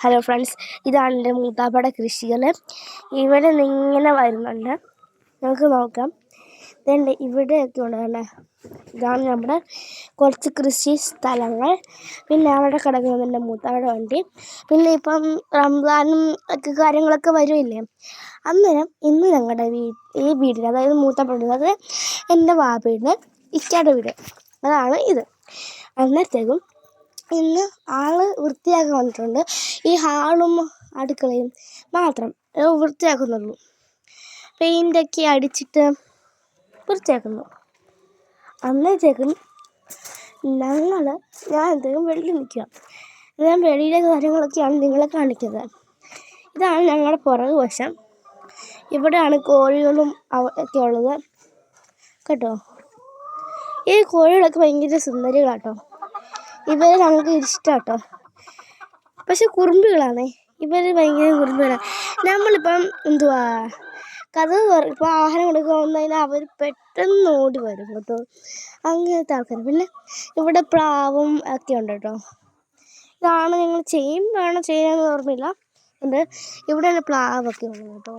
Hello friends, ഇതാണ് എൻ്റെ മൂത്താപ്പയുടെ കൃഷികൾ. ഇവിടെ ഇങ്ങനെ വരുന്നുണ്ട്, നമുക്ക് നോക്കാം. ഇതുണ്ട്, ഇവിടെയൊക്കെ ഉണ്ട് തന്നെ. ഇതാണ് നമ്മുടെ കുറച്ച് കൃഷി സ്ഥലങ്ങൾ. പിന്നെ അവിടെ കിടക്കുന്നത് എൻ്റെ മൂത്താപ്പയുടെ വണ്ടി. പിന്നെ ഇപ്പം റംസാനും ഒക്കെ കാര്യങ്ങളൊക്കെ വരുമില്ലേ, അന്നേരം ഇന്ന് ഞങ്ങളുടെ ഈ വീടിന്, അതായത് മൂത്താപ്പയുടെ, അതായത് എൻ്റെ വാപ്പയുടെ ഇക്കയുടെ വീട്, അതാണ് ഇത്. അന്നേരത്തേക്കും ഇന്ന് ആള് വൃത്തിയാക്കാൻ വന്നിട്ടുണ്ട്. ഈ ഹാളും അടുക്കളയും മാത്രം വൃത്തിയാക്കുന്നുള്ളൂ. പെയിൻ്റൊക്കെ അടിച്ചിട്ട് വൃത്തിയാക്കുന്നു. അന്നേരത്തേക്കും ഞാൻ എന്തെങ്കിലും വെളിയിൽ നിൽക്കുക. ഞാൻ വെളിയിലെ കാര്യങ്ങളൊക്കെയാണ് നിങ്ങളെ കാണിക്കുന്നത്. ഇതാണ് ഞങ്ങളുടെ പുറകു വശം. ഇവിടെയാണ് കോഴികളും ഒക്കെ ഉള്ളത് കേട്ടോ. ഈ കോഴികളൊക്കെ ഭയങ്കര സുന്ദരികളാട്ടോ. ഇവരെ ഞങ്ങൾക്ക് ഇഷ്ടം കേട്ടോ. പക്ഷെ കുറുമ്പികളാണേ, ഇവർ ഭയങ്കര കുറുമ്പികളാണ്. നമ്മളിപ്പം ഇപ്പോൾ ആഹാരം കൊടുക്കാൻ വന്നതിനാൽ അവർ പെട്ടെന്ന് ഓടി വരും കേട്ടോ. അങ്ങനത്തെ ആൾക്കാർ. പിന്നെ ഇവിടെ പ്രാവും ഒക്കെ ഉണ്ട് കേട്ടോ. ഇതാണ് ഞങ്ങൾ ചെയ്യുന്നതെന്ന് ഓർമ്മയില്ല. ഉണ്ട്, ഇവിടെ പ്ലാവൊക്കെ ഉണ്ട് കേട്ടോ.